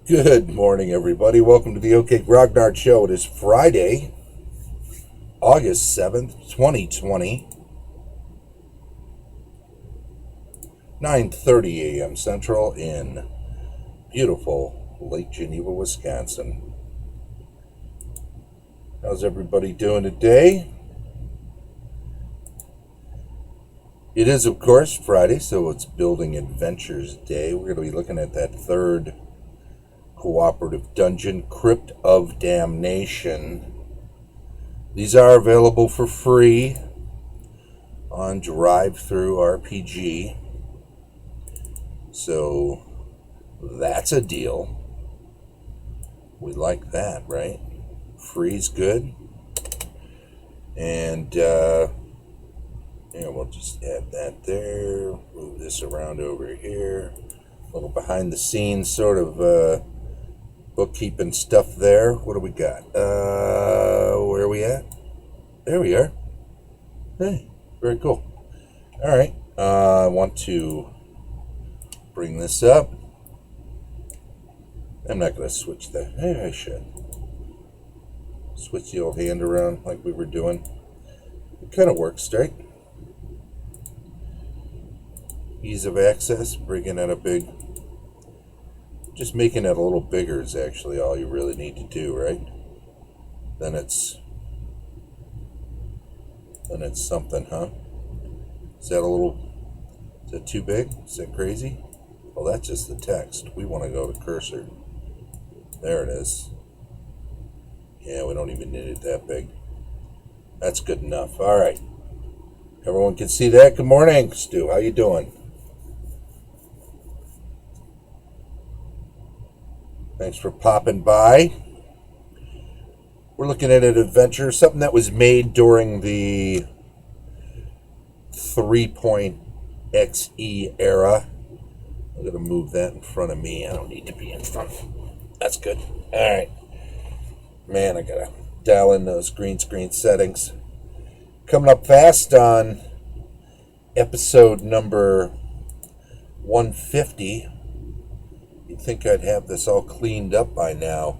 Good morning, everybody. Welcome to the OK Grognard Show. It is Friday, August 7th, 2020, 9:30 a.m. Central in beautiful Lake Geneva, Wisconsin. How's everybody doing today? It is, of course, Friday, so it's Building Adventures Day. We're going to be looking at that third Cooperative Dungeon, Crypt of Damnation. These are available for free on Drive-Thru RPG. So that's a deal. We like that, right? Free's good. And we'll just add that there. Move this around over here. A little behind the scenes sort of bookkeeping stuff there. What do we got? Where are we at? There we are. Hey, very cool. All right. I want to bring this up. I'm not going to switch that. Hey, I should. Switch the old hand around like we were doing. It kind of works, right? Ease of access, bringing in a big... Just making it a little bigger is actually all you really need to do, right? Then it's something, huh? Is that too big? Is that crazy? Well, that's just the text. We want to go to cursor. There it is. Yeah, we don't even need it that big. That's good enough. All right. Everyone can see that. Good morning, Stu. How you doing? Thanks for popping by. We're looking at an adventure, something that was made during the 3.xe era. I'm going to move that in front of me. I don't need to be in front. That's good. All right. Man, I got to dial in those green screen settings. Coming up fast on episode number 150. You'd think I'd have this all cleaned up by now,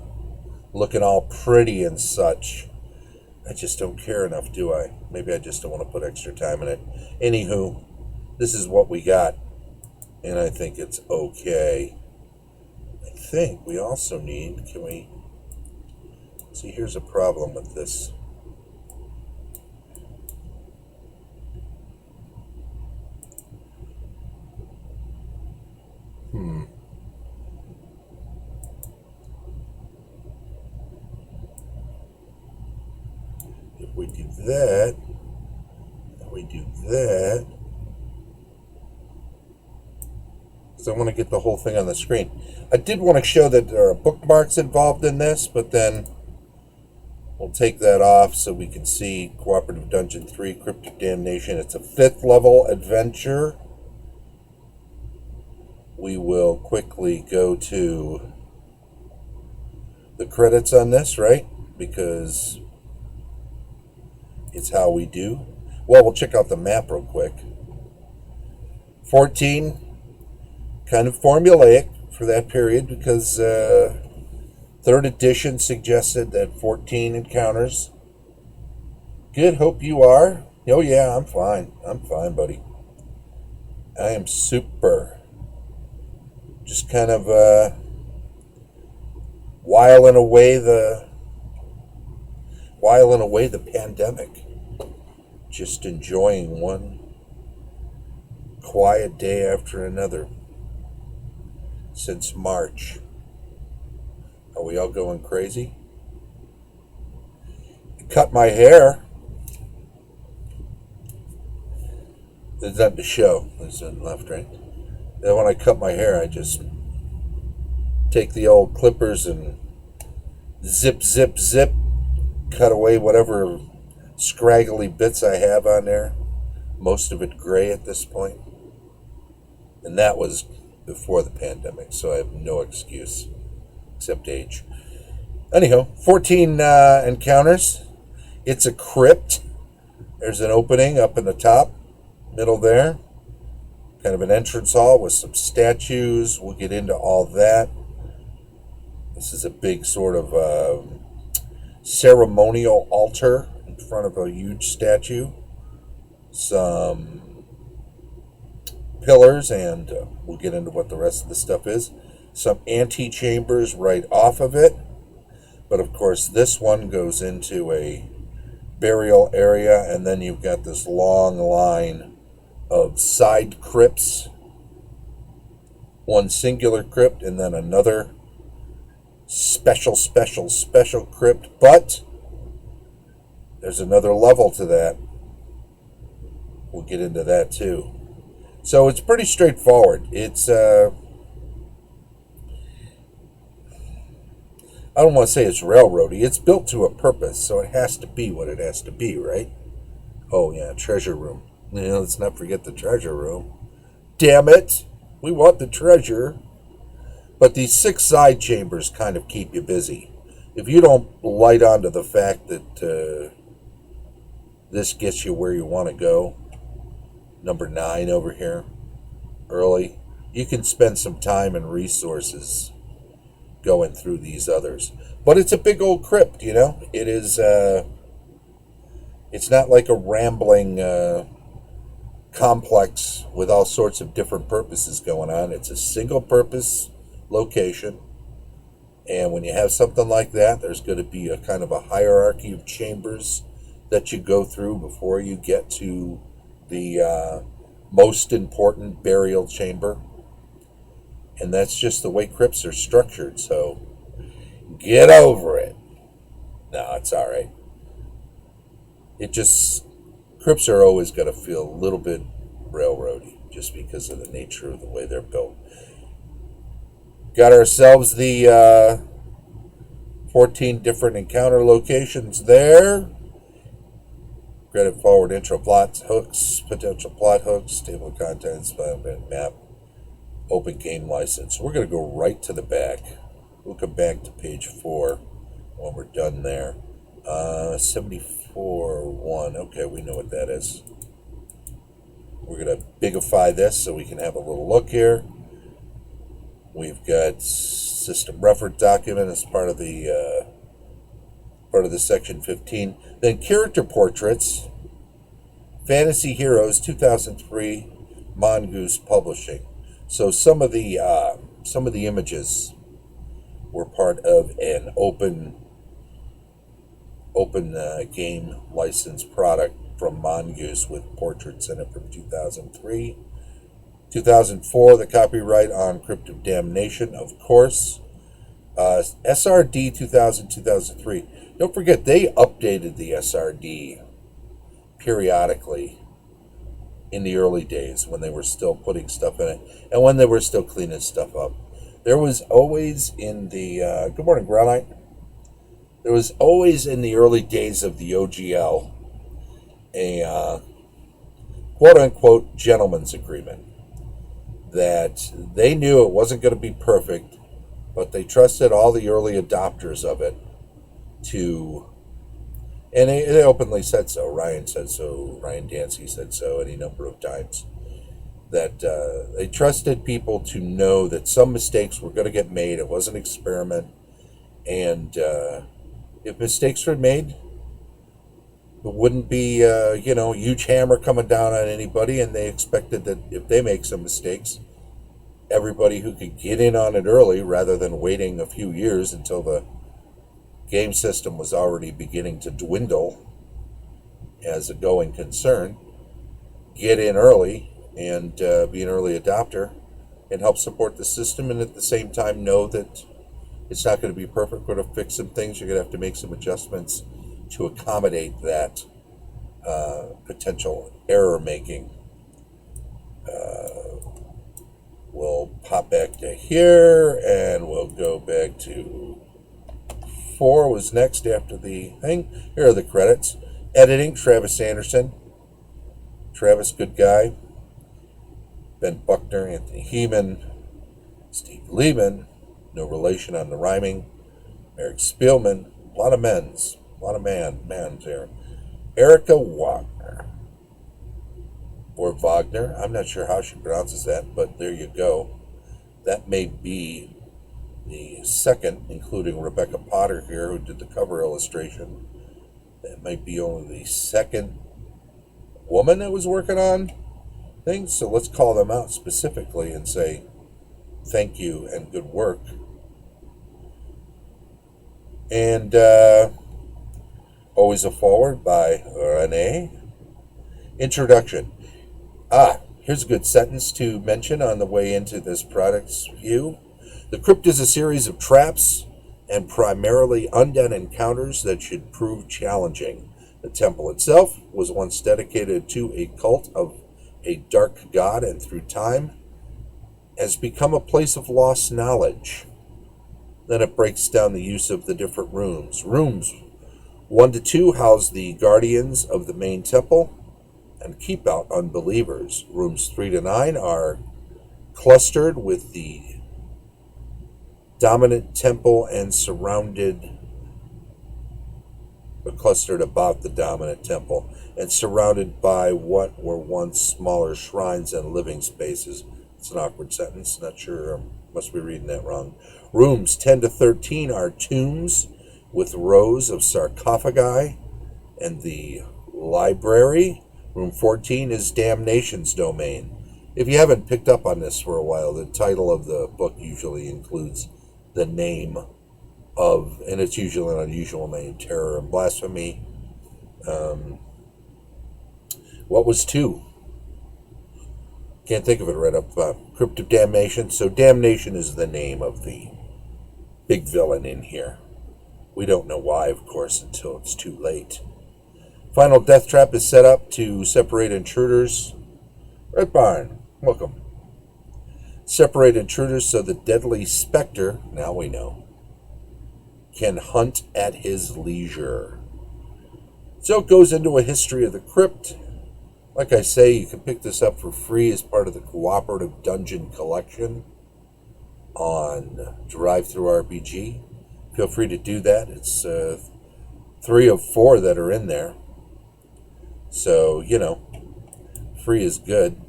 looking all pretty and such. I just don't care enough, do I? Maybe I just don't want to put extra time in it. Anywho, this is what we got, and I think it's okay. I think we also need, can we, see, here's a problem with this. If we do that, because I want to get the whole thing on the screen. I did want to show that there are bookmarks involved in this, but then we'll take that off so we can see Cooperative Dungeon 3, Crypt of Damnation. It's a 5th level adventure. We will quickly go to the credits on this, right? Because it's how we do. Well, we'll check out the map real quick. 14, kind of formulaic for that period because 3rd edition suggested that 14 encounters. Good, hope you are. Oh yeah, I'm fine. I'm fine, buddy. I am super. Just kind of whiling away the pandemic. Just enjoying one quiet day after another since March. Are we all going crazy? I cut my hair. There's nothing to show. There's nothing left, right? Then when I cut my hair, I just take the old clippers and zip, zip, zip, cut away whatever scraggly bits I have on there. Most of it gray at this point. And that was before the pandemic, so I have no excuse except age. Anyhow, 14 encounters. It's a crypt. There's an opening up in the top, middle there. Kind of an entrance hall with some statues. We'll get into all that. This is a big sort of ceremonial altar in front of a huge statue. Some pillars, and we'll get into what the rest of the stuff is. Some antechambers right off of it. But of course, this one goes into a burial area, and then you've got this long line of side crypts. One singular crypt, and then another special crypt. But there's another level to that. We'll get into that too. So it's pretty straightforward. It's I don't want to say it's railroady. It's built to a purpose, so it has to be what it has to be, right? Oh yeah, treasure room. Yeah, let's not forget the treasure room. Damn it! We want the treasure. But these 6 side chambers kind of keep you busy. If you don't light onto the fact that this gets you where you want to go, number 9 over here, early, you can spend some time and resources going through these others. But it's a big old crypt, you know? It is, it's not like a rambling complex with all sorts of different purposes going on. It's a single purpose location. And when you have something like that, there's going to be a kind of a hierarchy of chambers that you go through before you get to the most important burial chamber. And that's just the way crypts are structured, so get over it. No, it's all right. It just, crypts are always going to feel a little bit railroady just because of the nature of the way they're built. Got ourselves the 14 different encounter locations there. Credit forward intro plot hooks, potential plot hooks, table of contents, map, open game license. We're going to go right to the back. We'll come back to page 4 when we're done there. 74.1. Okay, we know what that is. We're going to bigify this so we can have a little look here. We've got system reference document as part of the section 15. Then character portraits, Fantasy Heroes 2003, Mongoose Publishing. So some of the images were part of an open game license product from Mongoose with portraits in it from 2003. 2004, the copyright on Crypt of Damnation, of course. SRD 2000-2003. Don't forget, they updated the SRD periodically in the early days when they were still putting stuff in it and when they were still cleaning stuff up. There was always in the... good morning, Growlite. There was always in the early days of the OGL a quote-unquote gentleman's agreement that they knew it wasn't going to be perfect, but they trusted all the early adopters of it to, and they openly said so. Ryan said so. Ryan Dancy said so any number of times. That they trusted people to know that some mistakes were going to get made. It was an experiment. And if mistakes were made, it wouldn't be, a huge hammer coming down on anybody. And they expected that if they make some mistakes, everybody who could get in on it early rather than waiting a few years until the game system was already beginning to dwindle as a going concern, get in early and be an early adopter and help support the system, and at the same time know that it's not going to be perfect. We're going to fix some things. You're going to have to make some adjustments to accommodate that potential error making. We'll pop back to here and we'll go back to 4 was next after the thing. Here are the credits. Editing, Travis Anderson. Travis, good guy. Ben Buckner, Anthony Heeman, Steve Lehman, no relation on the rhyming. Eric Spielman, a lot of mans there. Erica Wagner, or Wagner, I'm not sure how she pronounces that, but there you go. That may be the second, including Rebecca Potter here, who did the cover illustration. That might be only the second woman that was working on things. So let's call them out specifically and say thank you and good work. And always a forward by Renee. Introduction. Here's a good sentence to mention on the way into this product's view. The crypt is a series of traps and primarily undead encounters that should prove challenging. The temple itself was once dedicated to a cult of a dark god, and through time has become a place of lost knowledge. Then it breaks down the use of the different rooms. Rooms 1 to 2 house the guardians of the main temple and keep out unbelievers. Rooms 3 to 9 are clustered with the dominant temple and clustered about the dominant temple and surrounded by what were once smaller shrines and living spaces. It's an awkward sentence. Not sure. Must be reading that wrong. Rooms 10 to 13 are tombs with rows of sarcophagi and the library. Room 14 is Damnation's domain. If you haven't picked up on this for a while, the title of the book usually includes the name of, and it's usually an unusual name, Terror and Blasphemy. What was 2? Can't think of it right up. Crypt of Damnation. So Damnation is the name of the big villain in here. We don't know why, of course, until it's too late. Final death trap is set up to separate intruders. Red Barn, welcome. Separate intruders so the deadly specter, now we know, can hunt at his leisure. So it goes into a history of the crypt. Like I say, you can pick this up for free as part of the Cooperative Dungeon collection on DriveThruRPG. Feel free to do that. It's 3 of 4 that are in there. So, free is good.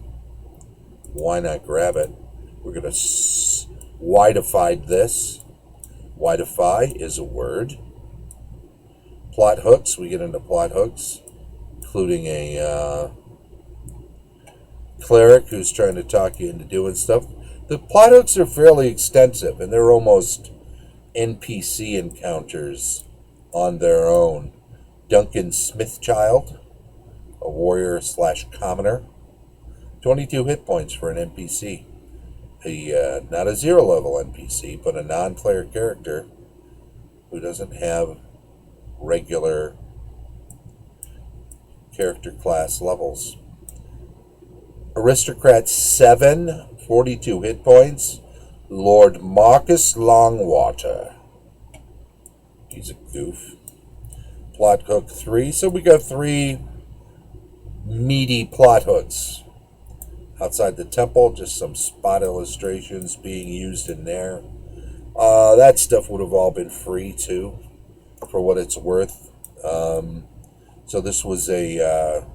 Why not grab it? We're going to widify this. Widify is a word. Plot hooks. We get into plot hooks, including a cleric who's trying to talk you into doing stuff. The plot hooks are fairly extensive, and they're almost NPC encounters on their own. Duncan Smithchild, a warrior / commoner. 22 hit points for an NPC. Not a 0 level NPC, but a non-player character who doesn't have regular character class levels. Aristocrat 7, 42 hit points. Lord Marcus Longwater. He's a goof. Plot hook 3. So we got 3 meaty plot hooks. Outside the temple, just some spot illustrations being used in there. That stuff would have all been free too, for what it's worth. So this was a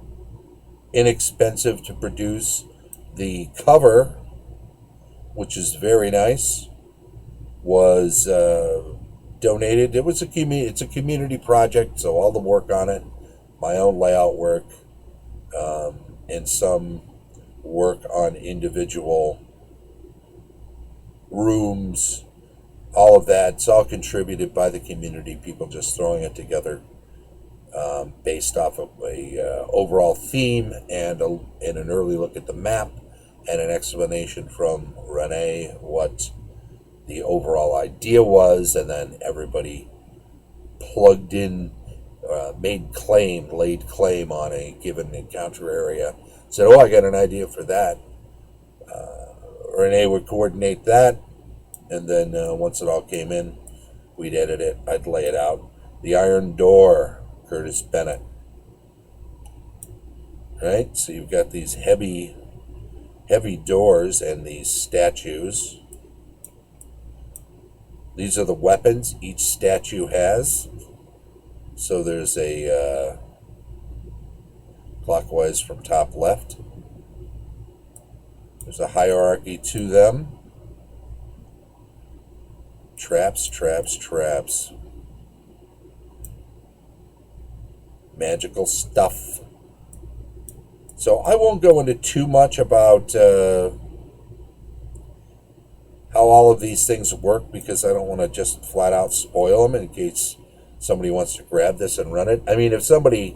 inexpensive to produce. The cover, which is very nice, was donated. It's a community project, so all the work on it, my own layout work, and some work on individual rooms, all of that. It's all contributed by the community, people just throwing it together based off of a overall theme and an early look at the map and an explanation from Renee what the overall idea was, and then everybody plugged in, laid claim on a given encounter area. Said, I got an idea for that. Renee would coordinate that, and then once it all came in, we'd edit it. I'd lay it out. The Iron Door, Curtis Bennett. Right? So you've got these heavy doors and these statues. These are the weapons each statue has. So there's a clockwise from top left. There's a hierarchy to them. Traps, traps, traps. Magical stuff. So I won't go into too much about how all of these things work, because I don't want to just flat out spoil them in case somebody wants to grab this and run it. I mean, if somebody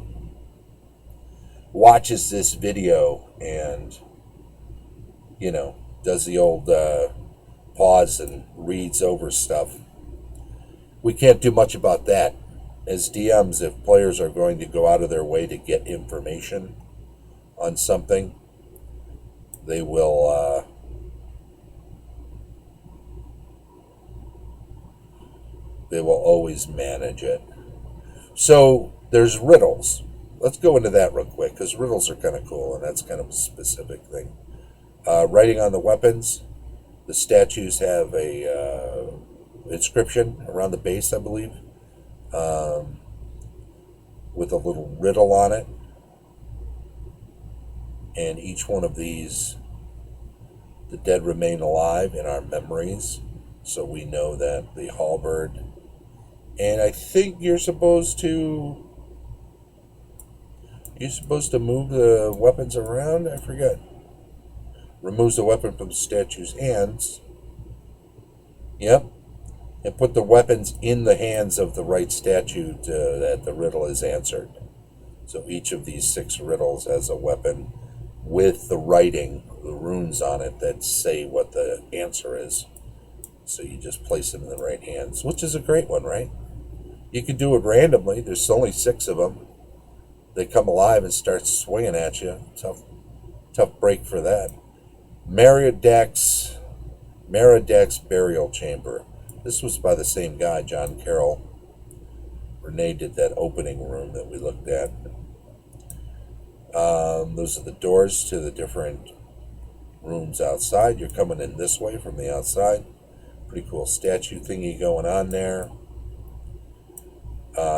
watches this video and, you know, does the old pause and reads over stuff, we can't do much about that. As DMs, if players are going to go out of their way to get information on something, they will always manage it. So there's riddles. Let's go into that real quick, because riddles are kind of cool, and that's kind of a specific thing. Writing on the weapons, the statues have a inscription around the base, I believe, with a little riddle on it. And each one of these, the dead remain alive in our memories, so we know that the halberd. And I think you're supposed to move the weapons around. I forget. Removes the weapon from the statue's hands. Yep. And put the weapons in the hands of the right statue that the riddle is answered. So each of these 6 riddles has a weapon with the writing, the runes on it that say what the answer is. So you just place them in the right hands, which is a great one, right? You can do it randomly. There's only 6 of them. They come alive and start swinging at you. Tough break for that. Merodach's Burial Chamber. This was by the same guy, John Carroll. Renee did that opening room that we looked at. Those are the doors to the different rooms outside. You're coming in this way from the outside. Pretty cool statue thingy going on there.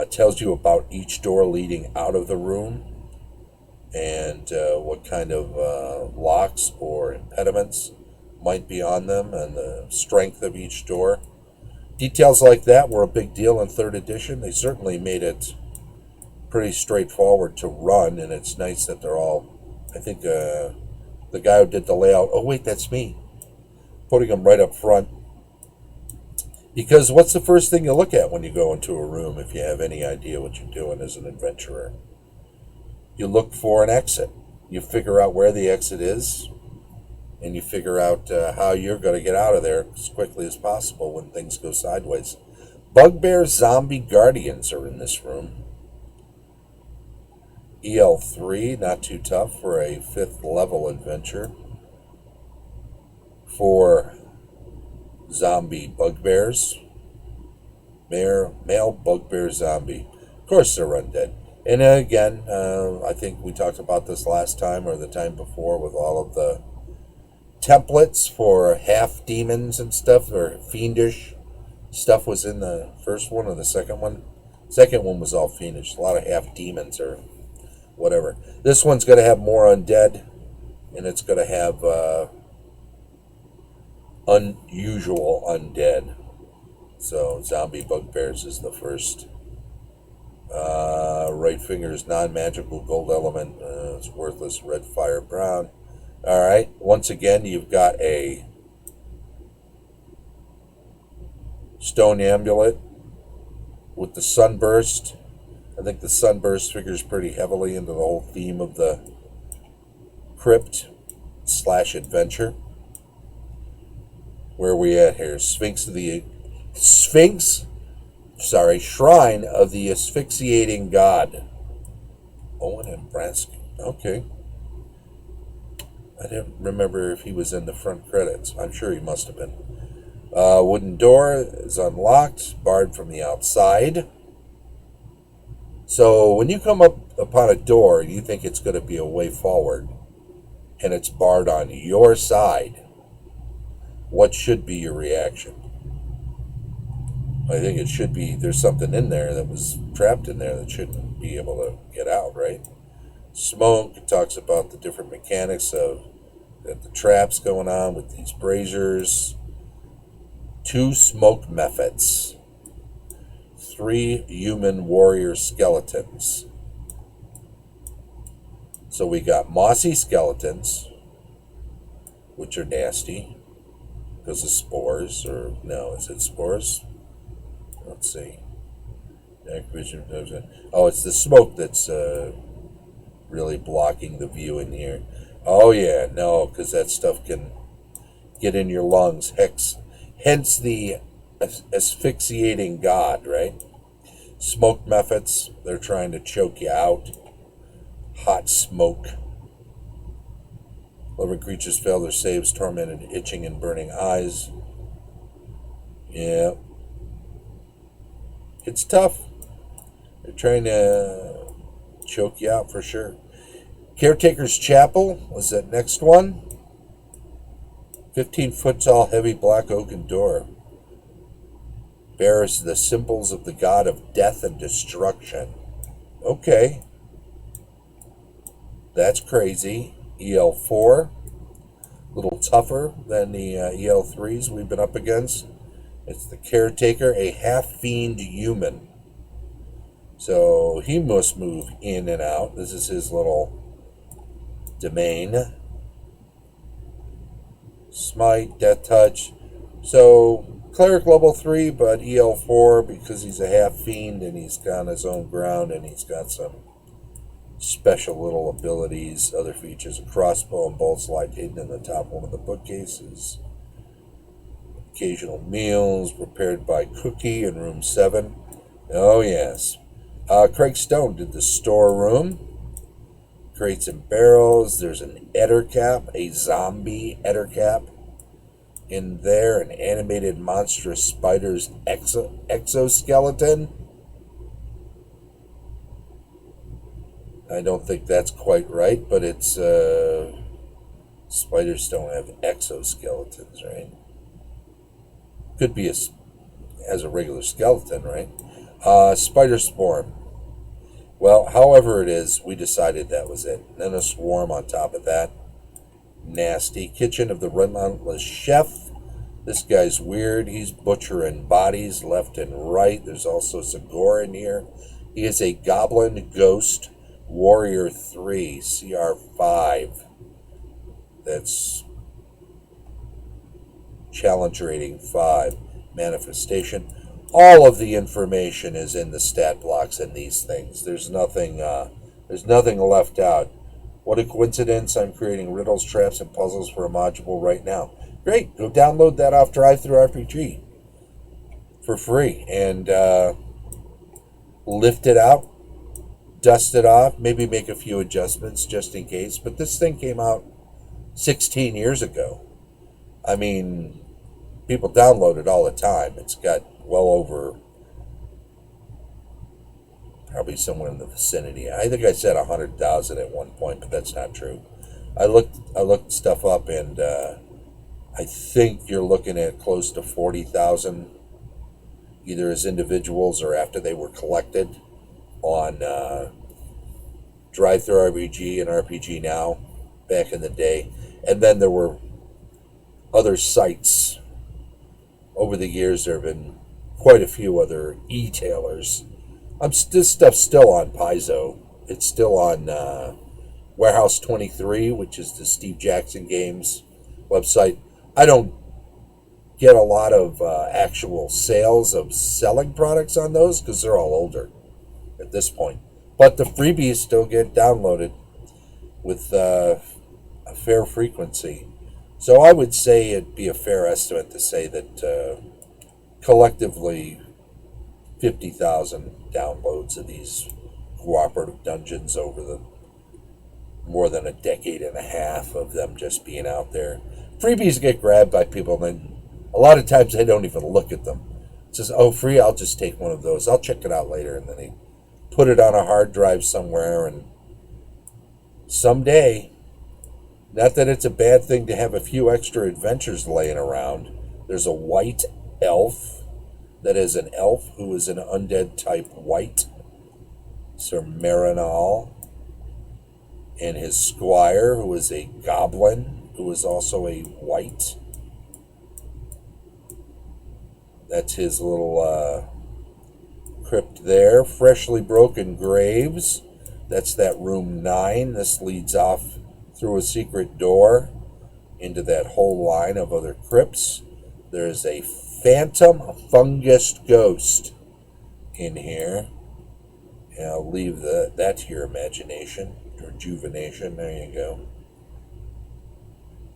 Tells you about each door leading out of the room and what kind of locks or impediments might be on them and the strength of each door. Details like that were a big deal in 3rd edition. They certainly made it pretty straightforward to run, and it's nice that they're all, I think the guy who did the layout, oh wait, that's me, putting them right up front. Because what's the first thing you look at when you go into a room, if you have any idea what you're doing as an adventurer? You look for an exit. You figure out where the exit is, and you figure out how you're going to get out of there as quickly as possible when things go sideways. Bugbear Zombie Guardians are in this room. EL3, not too tough for a 5th level adventure. 4 zombie bugbears. Male bugbear zombie. Of course they're undead. And again, I think we talked about this last time or the time before with all of the templates for half demons and stuff, or fiendish stuff was in the first one or the second one. Second one was all fiendish. A lot of half demons or whatever. This one's going to have more undead, and it's going to have unusual undead. So zombie bugbears is the first. Right finger's non-magical gold element. It's worthless red fire brown. Alright, once again you've got a stone amulet with the sunburst. I think the sunburst figures pretty heavily into the whole theme of the crypt / adventure. Where are we at here? Shrine of the Asphyxiating God. Owen and Bransky. Okay. I didn't remember if he was in the front credits. I'm sure he must have been. Wooden door is unlocked, barred from the outside. So when you come up upon a door and you think it's going to be a way forward, and it's barred on your side, what should be your reaction? I think it should be there's something in there that was trapped in there that shouldn't be able to get out, right? Smoke, it talks about the different mechanics of the traps going on with these braziers. 2 smoke mephits, 3 human warrior skeletons. So we got mossy skeletons, which are nasty because of spores, or no, is it spores? Let's see. Oh, it's the smoke that's really blocking the view in here. Oh yeah, no, because that stuff can get in your lungs. Hence the asphyxiating god, right? Smoke mephits, they're trying to choke you out. Hot smoke. Living creatures fail their saves, tormented, itching, and burning eyes. Yeah. It's tough. They're trying to choke you out for sure. Caretaker's Chapel was that next one. 15-foot tall, heavy black oaken door. Bears the symbols of the god of death and destruction. Okay. That's crazy. EL4. A little tougher than the EL3s we've been up against. It's the Caretaker, a half-fiend human. So he must move in and out. This is his little domain. Smite, Death Touch. So Cleric level 3, but EL4 because he's a half-fiend and he's got his own ground and he's got some special little abilities. Other features: a crossbow and bolt slide hidden in the top one of the bookcases. Occasional meals prepared by Cookie in room 7. Oh yes. Craig Stone did the storeroom. Crates and barrels. There's an Ettercap, a zombie Ettercap in there. An animated monstrous spider's exoskeleton. I don't think that's quite right, but it's spiders don't have exoskeletons, right? Could be as a regular skeleton, right? Spider Swarm. Well, however it is, we decided that was it. Then a swarm on top of that. Nasty. Kitchen of the Relentless Chef. This guy's weird. He's butchering bodies left and right. There's also Zagor in here. He is a Goblin Ghost Warrior 3, CR5. That's challenge rating 5. Manifestation. All of the information is in the stat blocks in these things. There's nothing left out. What a coincidence! I'm creating riddles, traps, and puzzles for a module right now. Great, go download that off Drive-Thru-RPG for free and lift it out, dust it off, maybe make a few adjustments just in case. But this thing came out 16 years ago. I mean, people download it all the time. It's got well over, probably somewhere in the vicinity. I think I said 100,000 at one point, but that's not true. I looked stuff up, and I think you're looking at close to 40,000, either as individuals or after they were collected on Drive-Thru-RPG and RPG Now back in the day. And then there were other sites. Over the years, there have been quite a few other e-tailers. This stuff's still on Paizo. It's still on Warehouse 23, which is the Steve Jackson Games website. I don't get a lot of actual sales of selling products on those because they're all older at this point. But the freebies still get downloaded with a fair frequency. So I would say it'd be a fair estimate to say that collectively 50,000 downloads of these Cooperative Dungeons over the more than a decade and a half of them just being out there. Freebies get grabbed by people, and a lot of times they don't even look at them. It says, oh, free, I'll just take one of those. I'll check it out later. And then they put it on a hard drive somewhere, and someday, not that it's a bad thing to have a few extra adventures laying around, there's a white elf that is an elf who is an undead type white, Sir Marinal, and his squire, who is a goblin, who is also a white. That's his little crypt there. Freshly broken graves. That's that room 9. This leads off through a secret door into that whole line of other crypts. There's a phantom fungus ghost in here. And I'll leave that to your imagination, rejuvenation. There you go.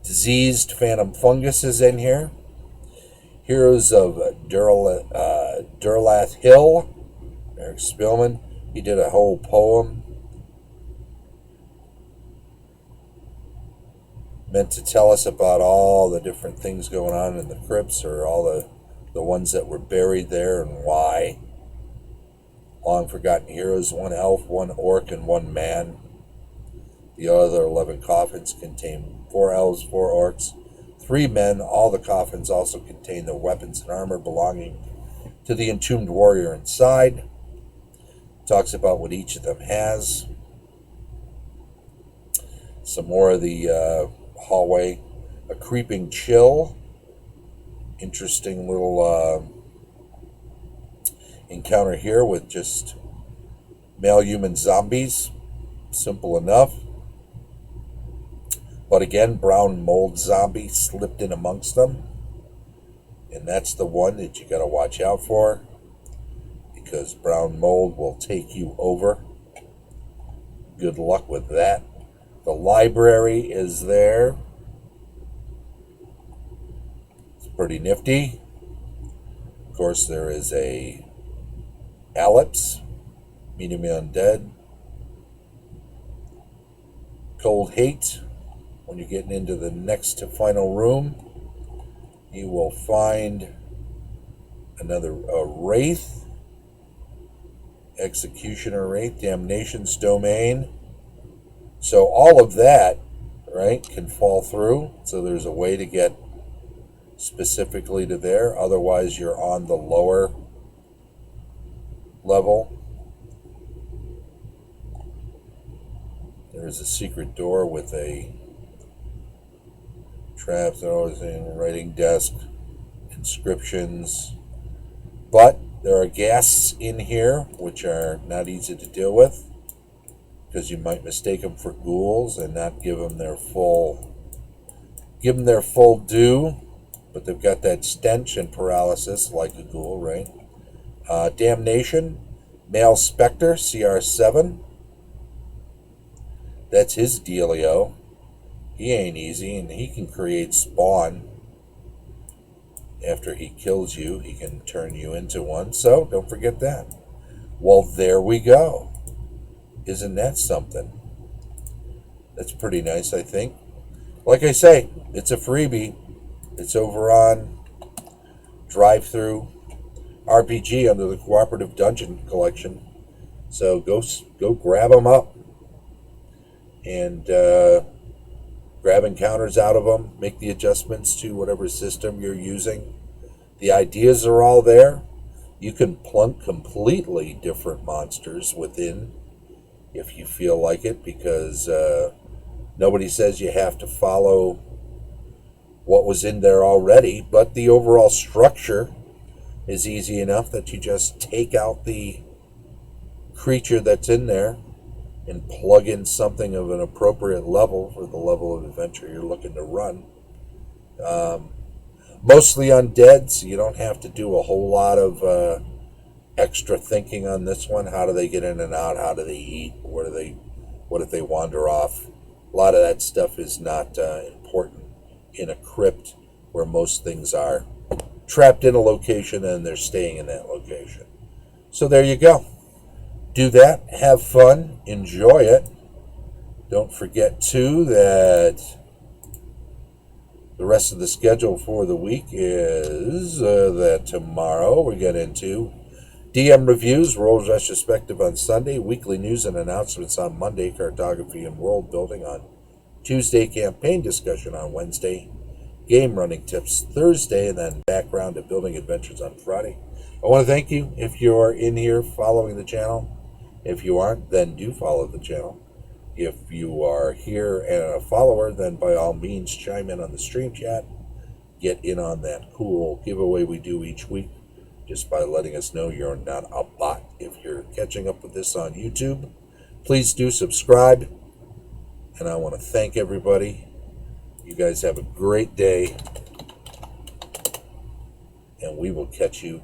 Diseased phantom fungus is in here. Heroes of Durlath Hill. Eric Spillman. He did a whole poem meant to tell us about all the different things going on in the crypts, or all the ones that were buried there and why. Long forgotten heroes, 1 elf, 1 orc, and 1 man. The other 11 coffins contain 4 elves, 4 orcs, 3 men. All the coffins also contain the weapons and armor belonging to the entombed warrior inside. Talks about what each of them has. Some more of the hallway. A creeping chill. Interesting little encounter here with just male human zombies. Simple enough. But again, brown mold zombie slipped in amongst them. And that's the one that you got to watch out for, because brown mold will take you over. Good luck with that. The library is there. It's pretty nifty. Of course, there is a Ellipse, medium undead. Cold hate. When you're getting into the next to final room, you will find another Wraith, Executioner Wraith, Damnation's Domain. So all of that, right, can fall through. So there's a way to get specifically to there. Otherwise, you're on the lower level. There's a secret door with a trap, writing desk, inscriptions. But there are ghasts in here, which are not easy to deal with, because you might mistake them for ghouls and not give them their full due. But they've got that stench and paralysis like a ghoul, right? Damnation, male specter, CR7. That's his dealio. He ain't easy, and he can create spawn. After he kills you, he can turn you into one. So don't forget that. Well, there we go. Isn't that something? That's pretty nice, I think. Like I say, it's a freebie. It's over on Drive-Thru RPG under the Cooperative Dungeon collection. So go grab them up and grab encounters out of them. Make the adjustments to whatever system you're using. The ideas are all there. You can plunk completely different monsters within if you feel like it, because nobody says you have to follow what was in there already, but the overall structure is easy enough that you just take out the creature that's in there and plug in something of an appropriate level for the level of adventure you're looking to run. Mostly undead, so you don't have to do a whole lot of extra thinking on this one. How do they get in and out? How do they eat? What if they wander off? A lot of that stuff is not important in a crypt where most things are trapped in a location and they're staying in that location. So there you go. Do that. Have fun. Enjoy it. Don't forget, too, that the rest of the schedule for the week is that tomorrow we get into DM reviews, roles retrospective on Sunday, weekly news and announcements on Monday, cartography and world building on Tuesday, campaign discussion on Wednesday, game running tips Thursday, and then background to building adventures on Friday. I want to thank you if you're in here following the channel. If you aren't, then do follow the channel. If you are here and a follower, then by all means chime in on the stream chat. Get in on that cool giveaway we do each week just by letting us know you're not a bot. If you're catching up with this on YouTube, please do subscribe. And I want to thank everybody. You guys have a great day. And we will catch you